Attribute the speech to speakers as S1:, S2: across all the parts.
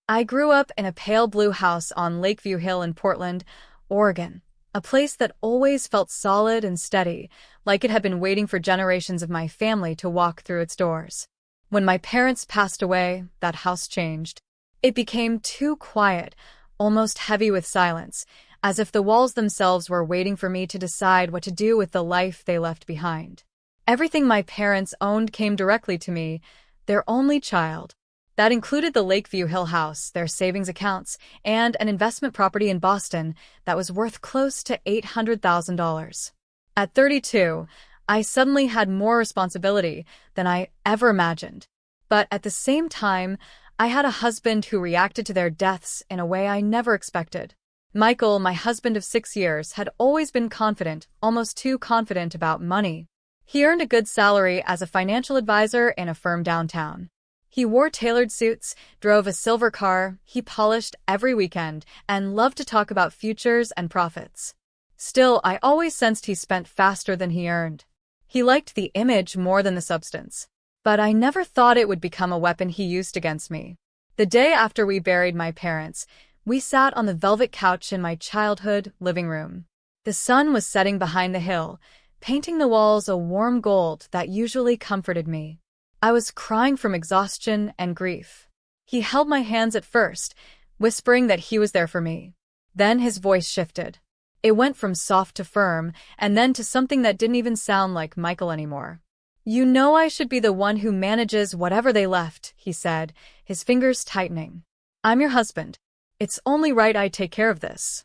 S1: I grew up in a pale blue house on Lakeview Hill in Portland, Oregon, a place that always felt solid and steady, like it had been waiting for generations of my family to walk through its doors. When my parents passed away, that house changed. It became too quiet, almost heavy with silence, as if the walls themselves were waiting for me to decide what to do with the life they left behind. Everything my parents owned came directly to me, their only child. That included the Lakeview Hill house, their savings accounts, and an investment property in Boston that was worth close to $800,000. At 32, I suddenly had more responsibility than I ever imagined. But at the same time, I had a husband who reacted to their deaths in a way I never expected. Michael, my husband of 6 years, had always been confident, almost too confident about money. He earned a good salary as a financial advisor in a firm downtown. He wore tailored suits, drove a silver car, he polished every weekend, and loved to talk about futures and profits. Still, I always sensed he spent faster than he earned. He liked the image more than the substance. But I never thought it would become a weapon he used against me. The day after we buried my parents, we sat on the velvet couch in my childhood living room. The sun was setting behind the hill, painting the walls a warm gold that usually comforted me. I was crying from exhaustion and grief. He held my hands at first, whispering that he was there for me. Then his voice shifted. It went from soft to firm, and then to something that didn't even sound like Michael anymore. "You know I should be the one who manages whatever they left," he said, his fingers tightening. "I'm your husband. It's only right I take care of this."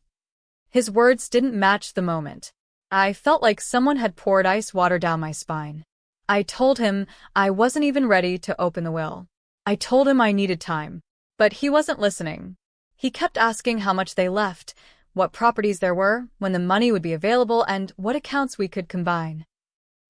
S1: His words didn't match the moment. I felt like someone had poured ice water down my spine. I told him I wasn't even ready to open the will. I told him I needed time. But he wasn't listening. He kept asking how much they left, what properties there were, when the money would be available, and what accounts we could combine.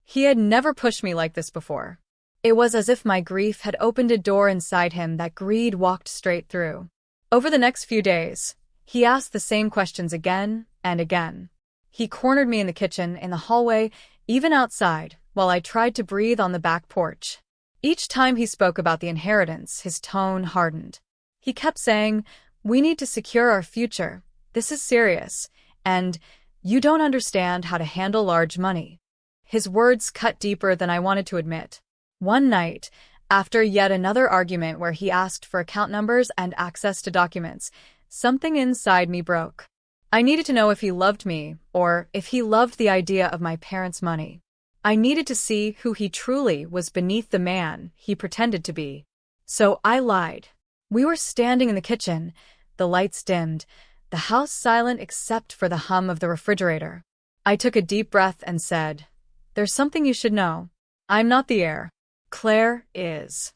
S1: He had never pushed me like this before. It was as if my grief had opened a door inside him that greed walked straight through. Over the next few days, he asked the same questions again and again. He cornered me in the kitchen, in the hallway, even outside, while I tried to breathe on the back porch. Each time he spoke about the inheritance, his tone hardened. He kept saying, "We need to secure our future. This is serious. And you don't understand how to handle large money." His words cut deeper than I wanted to admit. One night, after yet another argument where he asked for account numbers and access to documents, something inside me broke. I needed to know if he loved me, or if he loved the idea of my parents' money. I needed to see who he truly was beneath the man he pretended to be. So I lied. We were standing in the kitchen, the lights dimmed, the house silent except for the hum of the refrigerator. I took a deep breath and said, "There's something you should know. I'm not the heir. Claire is."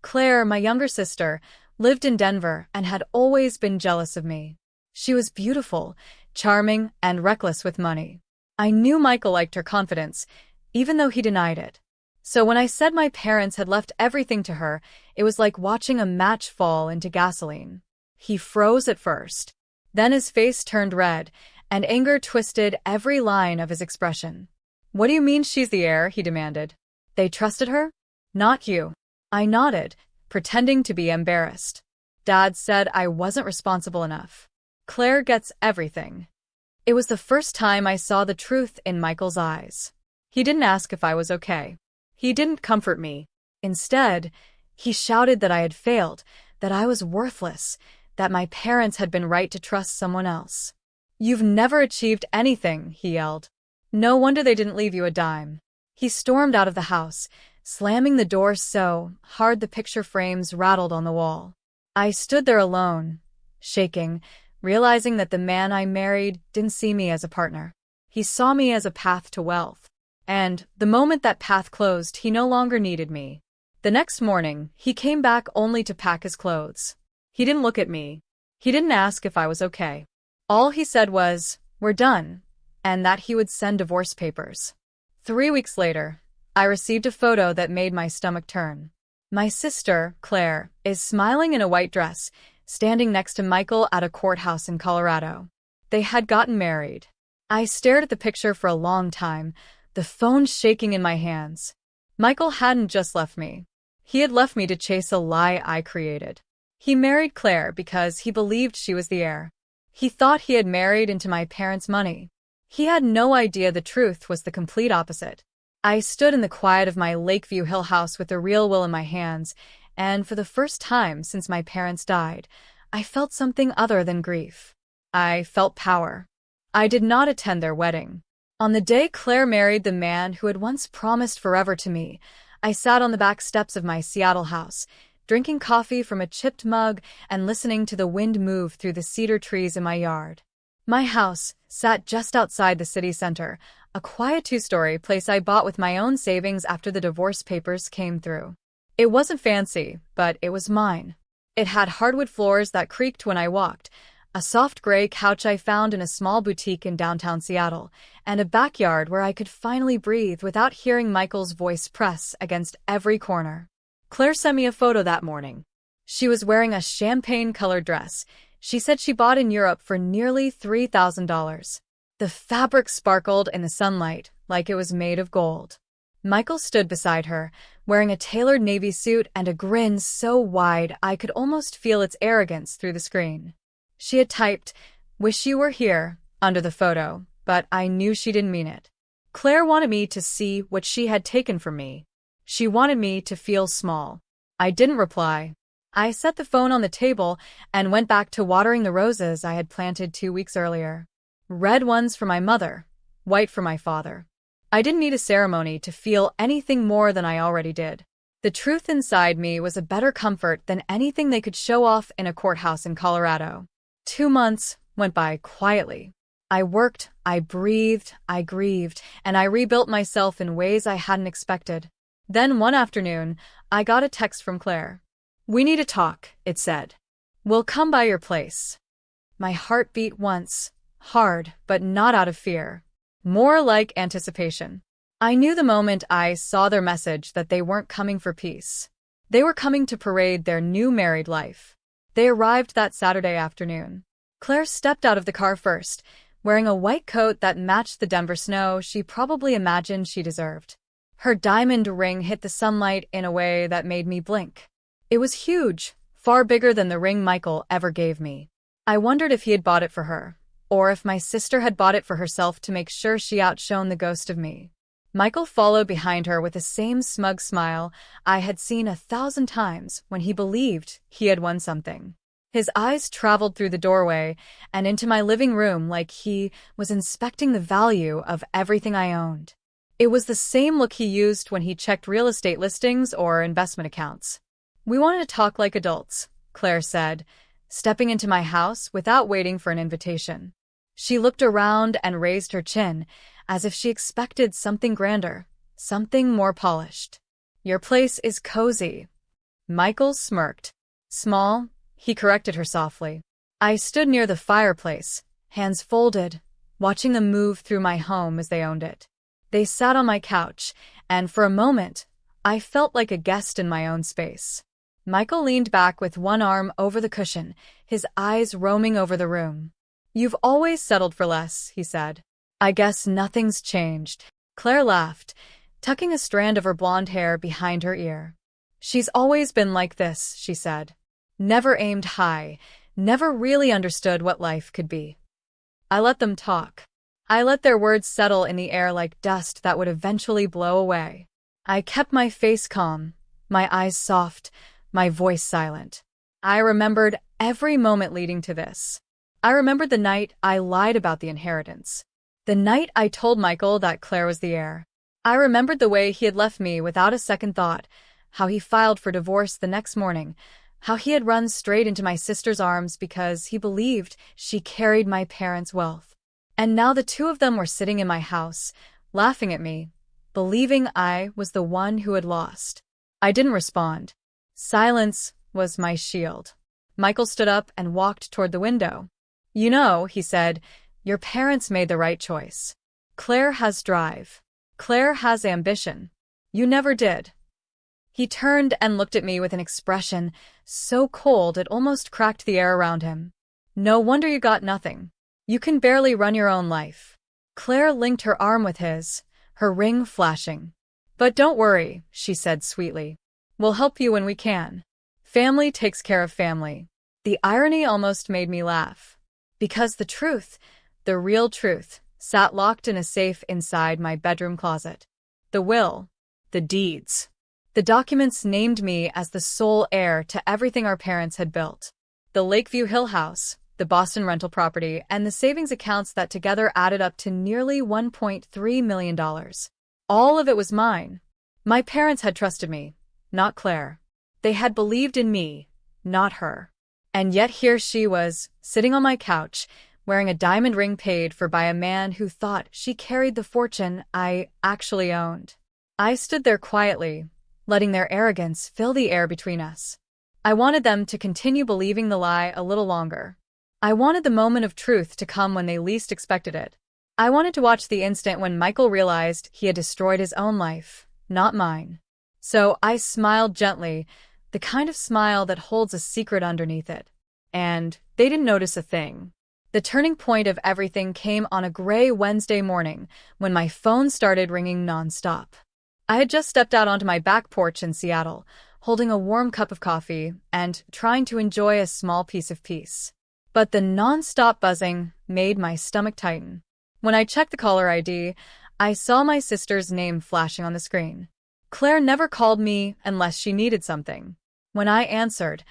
S1: Claire, my younger sister, lived in Denver and had always been jealous of me. She was beautiful, charming, and reckless with money. I knew Michael liked her confidence, even though he denied it. So when I said my parents had left everything to her, it was like watching a match fall into gasoline. He froze at first. Then his face turned red, and anger twisted every line of his expression. "What do you mean she's the heir?" he demanded. "They trusted her? Not you." I nodded, pretending to be embarrassed. "Dad said I wasn't responsible enough. Claire gets everything." It was the first time I saw the truth in Michael's eyes. He didn't ask if I was okay. He didn't comfort me. Instead, he shouted that I had failed, that I was worthless, that my parents had been right to trust someone else. "You've never achieved anything," he yelled. "No wonder they didn't leave you a dime." He stormed out of the house, slamming the door so hard the picture frames rattled on the wall. I stood there alone, shaking, realizing that the man I married didn't see me as a partner. He saw me as a path to wealth. And the moment that path closed, he no longer needed me. The next morning, he came back only to pack his clothes. He didn't look at me. He didn't ask if I was okay. All he said was, "We're done," and that he would send divorce papers. 3 weeks later, I received a photo that made my stomach turn. My sister, Claire, is smiling in a white dress, standing next to Michael at a courthouse in Colorado. They had gotten married. I stared at the picture for a long time, the phone shaking in my hands. Michael hadn't just left me. He had left me to chase a lie I created. He married Claire because he believed she was the heir. He thought he had married into my parents' money. He had no idea the truth was the complete opposite. I stood in the quiet of my Lakeview Hill house with the real will in my hands, and for the first time since my parents died, I felt something other than grief. I felt power. I did not attend their wedding. On the day Claire married the man who had once promised forever to me, I sat on the back steps of my Seattle house, drinking coffee from a chipped mug and listening to the wind move through the cedar trees in my yard. My house sat just outside the city center, a quiet two-story place I bought with my own savings after the divorce papers came through. It wasn't fancy, but it was mine. It had hardwood floors that creaked when I walked, a soft gray couch I found in a small boutique in downtown Seattle, and a backyard where I could finally breathe without hearing Michael's voice press against every corner. Claire sent me a photo that morning. She was wearing a champagne-colored dress. She said she bought in Europe for nearly $3,000. The fabric sparkled in the sunlight like it was made of gold. Michael stood beside her, wearing a tailored navy suit and a grin so wide I could almost feel its arrogance through the screen. She had typed, "Wish you were here," under the photo, but I knew she didn't mean it. Claire wanted me to see what she had taken from me. She wanted me to feel small. I didn't reply. I set the phone on the table and went back to watering the roses I had planted 2 weeks earlier. Red ones for my mother, white for my father. I didn't need a ceremony to feel anything more than I already did. The truth inside me was a better comfort than anything they could show off in a courthouse in Colorado. 2 months went by quietly. I worked, I breathed, I grieved, and I rebuilt myself in ways I hadn't expected. Then one afternoon, I got a text from Claire. "We need to talk," it said. "We'll come by your place." My heart beat once, hard, but not out of fear. More like anticipation. I knew the moment I saw their message that they weren't coming for peace. They were coming to parade their new married life. They arrived that Saturday afternoon. Claire stepped out of the car first, wearing a white coat that matched the Denver snow she probably imagined she deserved. Her diamond ring hit the sunlight in a way that made me blink. It was huge, far bigger than the ring Michael ever gave me. I wondered if he had bought it for her, or if my sister had bought it for herself to make sure she outshone the ghost of me. Michael followed behind her with the same smug smile I had seen 1,000 times when he believed he had won something. His eyes traveled through the doorway and into my living room like he was inspecting the value of everything I owned. It was the same look he used when he checked real estate listings or investment accounts. "We wanted to talk like adults," Claire said, stepping into my house without waiting for an invitation. She looked around and raised her chin, as if she expected something grander, something more polished. "Your place is cozy." Michael smirked. "Small," he corrected her softly. I stood near the fireplace, hands folded, watching them move through my home as they owned it. They sat on my couch, and for a moment, I felt like a guest in my own space. Michael leaned back with one arm over the cushion, his eyes roaming over the room. "You've always settled for less," he said. "I guess nothing's changed." Claire laughed, tucking a strand of her blonde hair behind her ear. "She's always been like this," she said. "Never aimed high, never really understood what life could be." I let them talk. I let their words settle in the air like dust that would eventually blow away. I kept my face calm, my eyes soft, my voice silent. I remembered every moment leading to this. I remembered the night I lied about the inheritance. The night I told Michael that Claire was the heir. I remembered the way he had left me without a second thought, how he filed for divorce the next morning, how he had run straight into my sister's arms because he believed she carried my parents' wealth. And now the two of them were sitting in my house, laughing at me, believing I was the one who had lost. I didn't respond. Silence was my shield. Michael stood up and walked toward the window. "You know," he said, "your parents made the right choice. Claire has drive. Claire has ambition. You never did." He turned and looked at me with an expression so cold it almost cracked the air around him. "No wonder you got nothing. You can barely run your own life." Claire linked her arm with his, her ring flashing. "But don't worry," she said sweetly. "We'll help you when we can." Family takes care of family. The irony almost made me laugh. Because the truth, the real truth, sat locked in a safe inside my bedroom closet. The will, the deeds. The documents named me as the sole heir to everything our parents had built. The Lakeview Hill house, the Boston rental property, and the savings accounts that together added up to nearly $1.3 million. All of it was mine. My parents had trusted me, not Claire. They had believed in me, not her. And yet here she was, sitting on my couch, wearing a diamond ring paid for by a man who thought she carried the fortune I actually owned. I stood there quietly, letting their arrogance fill the air between us. I wanted them to continue believing the lie a little longer. I wanted the moment of truth to come when they least expected it. I wanted to watch the instant when Michael realized he had destroyed his own life, not mine. So I smiled gently, the kind of smile that holds a secret underneath it. And they didn't notice a thing. The turning point of everything came on a gray Wednesday morning when my phone started ringing nonstop. I had just stepped out onto my back porch in Seattle, holding a warm cup of coffee and trying to enjoy a small piece of peace. But the nonstop buzzing made my stomach tighten. When I checked the caller ID, I saw my sister's name flashing on the screen. Claire never called me unless she needed something. When I answered,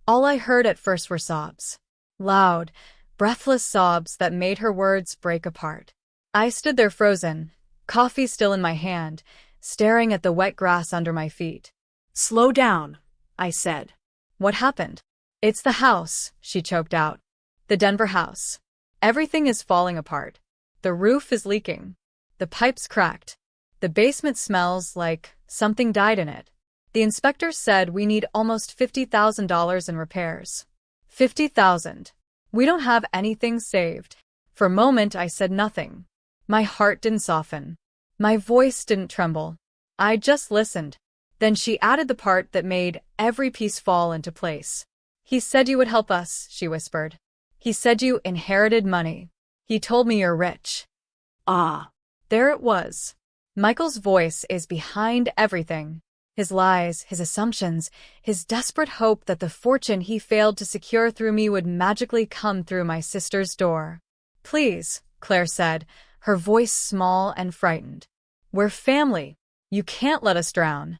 S1: all I heard at first were sobs. Loud, breathless sobs that made her words break apart. I stood there frozen, coffee still in my hand, staring at the wet grass under my feet.
S2: "Slow down," I said.
S1: What happened? It's the house, she choked out. The Denver house. Everything is falling apart. The roof is leaking. The pipes cracked. The basement smells like something died in it. The inspector said we need almost $50,000 in repairs. $50,000. We don't have anything saved. For a moment, I said nothing. My heart didn't soften. My voice didn't tremble. I just listened. Then she added the part that made every piece fall into place. He said you would help us, she whispered. He said you inherited money. He told me you're rich.
S2: Ah.
S1: There it was. Michael's voice is behind everything. His lies, his assumptions, his desperate hope that the fortune he failed to secure through me would magically come through my sister's door. Please, Claire said, her voice small and frightened. We're family. You can't let us drown.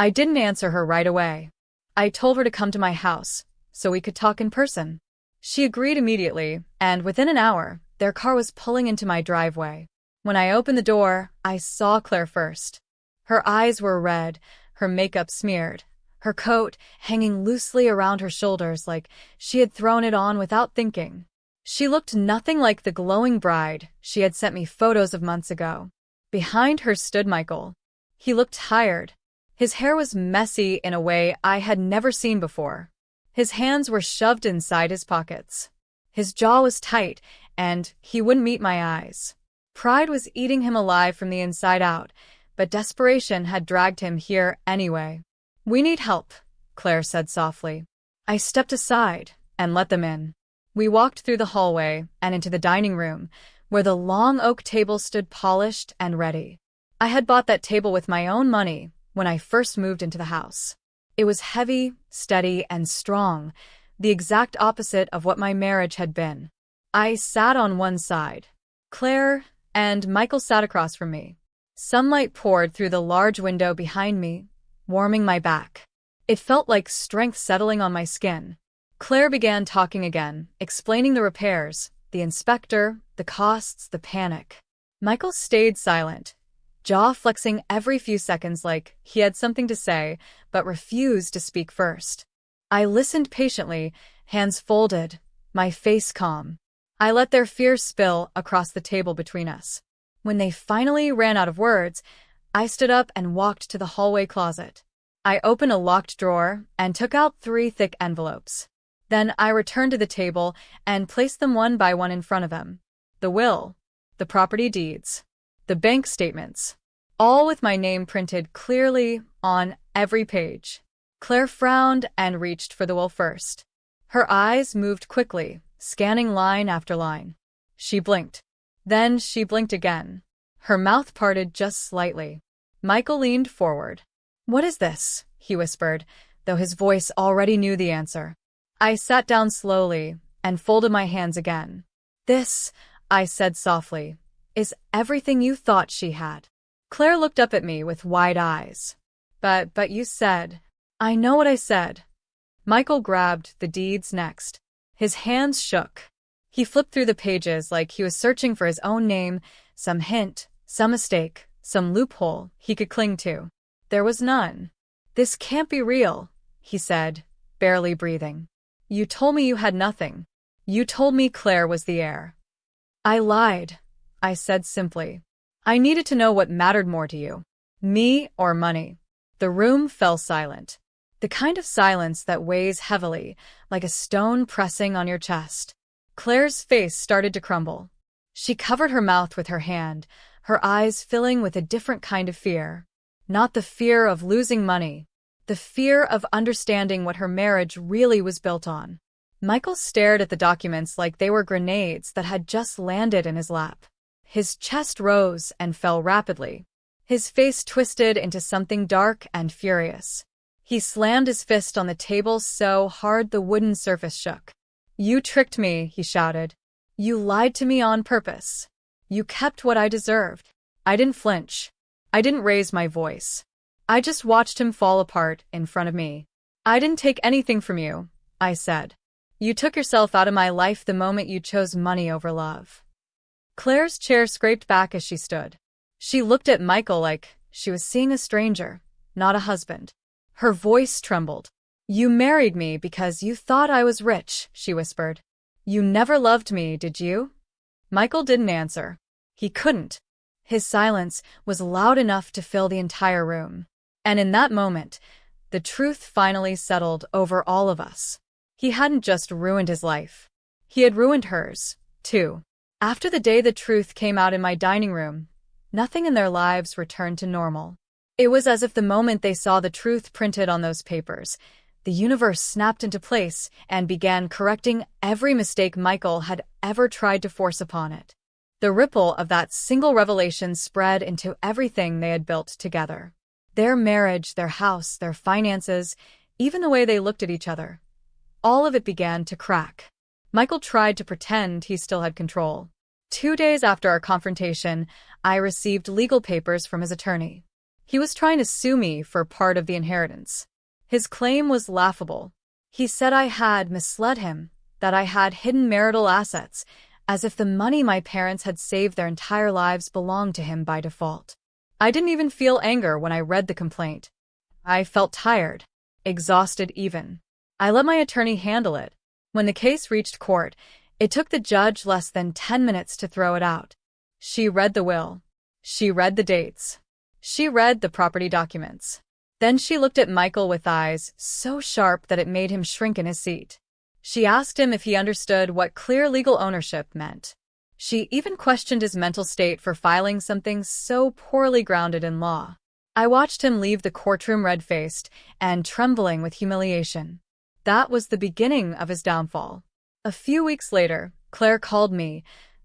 S1: I didn't answer her right away. I told her to come to my house, so we could talk in person. She agreed immediately, and within an hour, their car was pulling into my driveway. When I opened the door, I saw Claire first. Her eyes were red, her makeup smeared, her coat hanging loosely around her shoulders like she had thrown it on without thinking. She looked nothing like the glowing bride she had sent me photos of months ago. Behind her stood Michael. He looked tired. His hair was messy in a way I had never seen before. His hands were shoved inside his pockets. His jaw was tight, and he wouldn't meet my eyes. Pride was eating him alive from the inside out, but desperation had dragged him here anyway. We need help, Claire said softly. I stepped aside and let them in. We walked through the hallway and into the dining room, where the long oak table stood polished and ready. I had bought that table with my own money when I first moved into the house. It was heavy, steady, and strong, the exact opposite of what my marriage had been. I sat on one side. Claire and Michael sat across from me. Sunlight poured through the large window behind me, warming my back. It felt like strength settling on my skin. Claire began talking again, explaining the repairs, the inspector, the costs, the panic. Michael stayed silent, jaw flexing every few seconds like he had something to say, but refused to speak first. I listened patiently, hands folded, my face calm. I let their fears spill across the table between us. When they finally ran out of words, I stood up and walked to the hallway closet. I opened a locked drawer and took out 3 thick envelopes. Then I returned to the table and placed them one by one in front of him. The will, the property deeds, the bank statements, all with my name printed clearly on every page. Claire frowned and reached for the will first. Her eyes moved quickly, scanning line after line. She blinked. Then she blinked again. Her mouth parted just slightly. Michael leaned forward. What is this? He whispered, though his voice already knew the answer. I sat down slowly and folded my hands again. "This," I said softly, "is everything you thought she had." Claire looked up at me with wide eyes. But you said." "I know what I said." Michael grabbed the deeds next. His hands shook. He flipped through the pages like he was searching for his own name, some hint, some mistake, some loophole he could cling to. There was none. "This can't be real," he said, barely breathing. "You told me you had nothing. You told me Claire was the heir." "I lied," I said simply. "I needed to know what mattered more to you, me or money." The room fell silent. The kind of silence that weighs heavily, like a stone pressing on your chest. Claire's face started to crumble. She covered her mouth with her hand, her eyes filling with a different kind of fear. Not the fear of losing money, the fear of understanding what her marriage really was built on. Michael stared at the documents like they were grenades that had just landed in his lap. His chest rose and fell rapidly. His face twisted into something dark and furious. He slammed his fist on the table so hard the wooden surface shook. "You tricked me," he shouted. "You lied to me on purpose. You kept what I deserved." I didn't flinch. I didn't raise my voice. I just watched him fall apart in front of me. "I didn't take anything from you," I said. "You took yourself out of my life the moment you chose money over love." Claire's chair scraped back as she stood. She looked at Michael like she was seeing a stranger, not a husband. Her voice trembled. "You married me because you thought I was rich," she whispered. "You never loved me, did you?" Michael didn't answer. He couldn't. His silence was loud enough to fill the entire room. And in that moment, the truth finally settled over all of us. He hadn't just ruined his life. He had ruined hers, too. After the day the truth came out in my dining room, nothing in their lives returned to normal. It was as if the moment they saw the truth printed on those papers, the universe snapped into place and began correcting every mistake Michael had ever tried to force upon it. The ripple of that single revelation spread into everything they had built together. Their marriage, their house, their finances, even the way they looked at each other. All of it began to crack. Michael tried to pretend he still had control. 2 days after our confrontation, I received legal papers from his attorney. He was trying to sue me for part of the inheritance. His claim was laughable. He said I had misled him, that I had hidden marital assets, as if the money my parents had saved their entire lives belonged to him by default. I didn't even feel anger when I read the complaint. I felt tired, exhausted even. I let my attorney handle it. When the case reached court, it took the judge less than 10 minutes to throw it out. She read the will. She read the dates. She read the property documents. Then she looked at Michael with eyes so sharp that it made him shrink in his seat. She asked him if he understood what clear legal ownership meant. She even questioned his mental state for filing something so poorly grounded in law. I watched him leave the courtroom red-faced and trembling with humiliation. That was the beginning of his downfall. A few weeks later, Claire called me,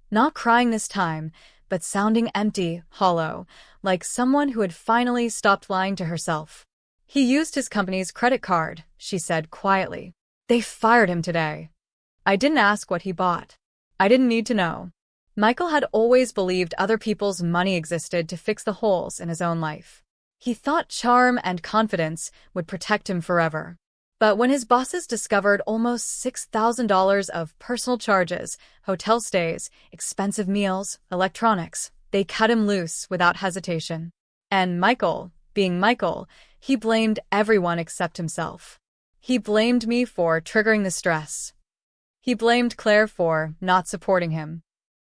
S1: not crying this time, but sounding empty, hollow, like someone who had finally stopped lying to herself. "He used his company's credit card," she said quietly. "They fired him today." I didn't ask what he bought. I didn't need to know. Michael had always believed other people's money existed to fix the holes in his own life. He thought charm and confidence would protect him forever. But when his bosses discovered almost $6,000 of personal charges, hotel stays, expensive meals, electronics, they cut him loose without hesitation. And Michael, being Michael, he blamed everyone except himself. He blamed me for triggering the stress. He blamed Claire for not supporting him.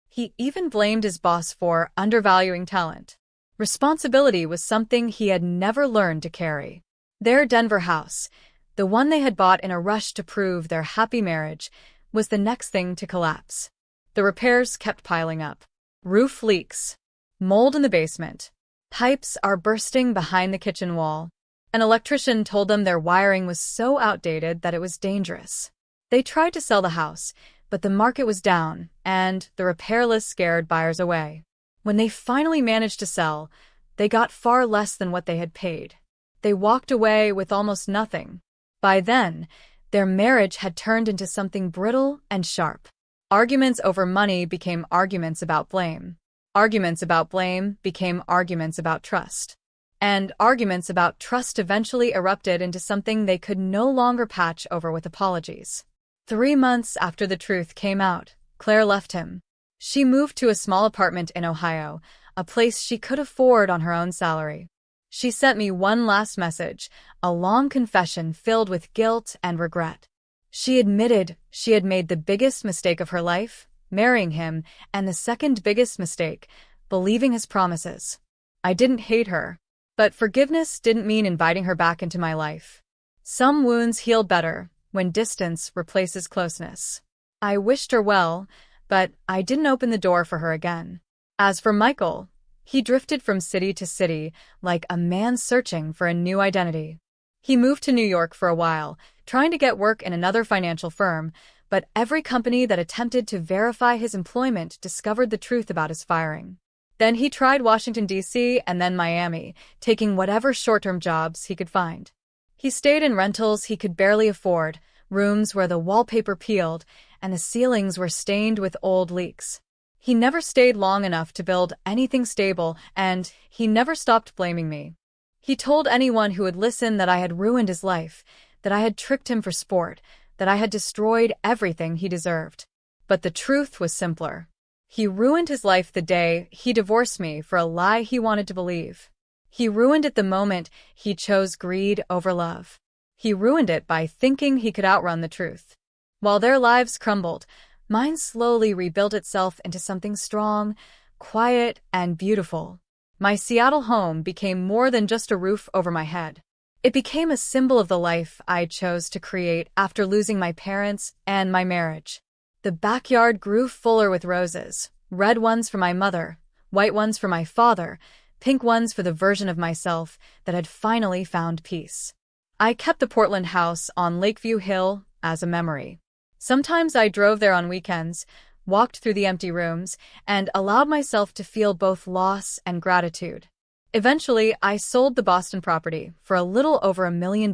S1: He even blamed his boss for undervaluing talent. Responsibility was something he had never learned to carry. Their Denver house, the one they had bought in a rush to prove their happy marriage, was the next thing to collapse. The repairs kept piling up. Roof leaks. Mold in the basement. Pipes are bursting behind the kitchen wall. An electrician told them their wiring was so outdated that it was dangerous. They tried to sell the house, but the market was down, and the repair list scared buyers away. When they finally managed to sell, they got far less than what they had paid. They walked away with almost nothing. By then, their marriage had turned into something brittle and sharp. Arguments over money became arguments about blame. Arguments about blame became arguments about trust. And arguments about trust eventually erupted into something they could no longer patch over with apologies. 3 months after the truth came out, Claire left him. She moved to a small apartment in Ohio, a place she could afford on her own salary. She sent me one last message, a long confession filled with guilt and regret. She admitted she had made the biggest mistake of her life, marrying him, and the second biggest mistake, believing his promises. I didn't hate her, but forgiveness didn't mean inviting her back into my life. Some wounds heal better when distance replaces closeness. I wished her well, but I didn't open the door for her again. As for Michael, he drifted from city to city like a man searching for a new identity. He moved to New York for a while, trying to get work in another financial firm, but every company that attempted to verify his employment discovered the truth about his firing. Then he tried Washington, D.C. and then Miami, taking whatever short-term jobs he could find. He stayed in rentals he could barely afford, rooms where the wallpaper peeled and the ceilings were stained with old leaks. He never stayed long enough to build anything stable, and he never stopped blaming me. He told anyone who would listen that I had ruined his life, that I had tricked him for sport, that I had destroyed everything he deserved. But the truth was simpler. He ruined his life the day he divorced me for a lie he wanted to believe. He ruined it the moment he chose greed over love. He ruined it by thinking he could outrun the truth. While their lives crumbled, mine slowly rebuilt itself into something strong, quiet, and beautiful. My Seattle home became more than just a roof over my head. It became a symbol of the life I chose to create after losing my parents and my marriage. The backyard grew fuller with roses, red ones for my mother, white ones for my father, pink ones for the version of myself that had finally found peace. I kept the Portland house on Lakeview Hill as a memory. Sometimes I drove there on weekends, walked through the empty rooms, and allowed myself to feel both loss and gratitude. Eventually, I sold the Boston property for a little over $1 million.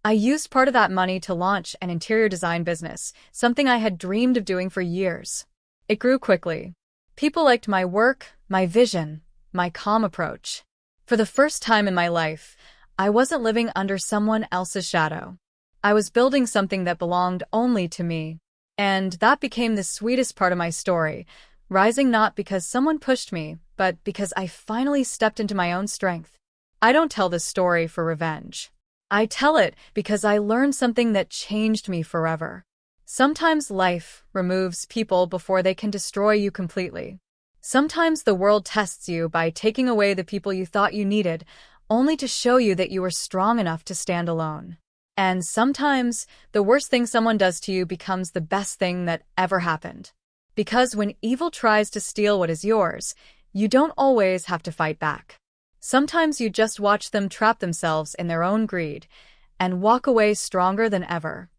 S1: I used part of that money to launch an interior design business, something I had dreamed of doing for years. It grew quickly. People liked my work, my vision, my calm approach. For the first time in my life, I wasn't living under someone else's shadow. I was building something that belonged only to me. And that became the sweetest part of my story, rising not because someone pushed me, but because I finally stepped into my own strength. I don't tell this story for revenge. I tell it because I learned something that changed me forever. Sometimes life removes people before they can destroy you completely. Sometimes the world tests you by taking away the people you thought you needed, only to show you that you were strong enough to stand alone. And sometimes the worst thing someone does to you becomes the best thing that ever happened. Because when evil tries to steal what is yours, you don't always have to fight back. Sometimes you just watch them trap themselves in their own greed and walk away stronger than ever.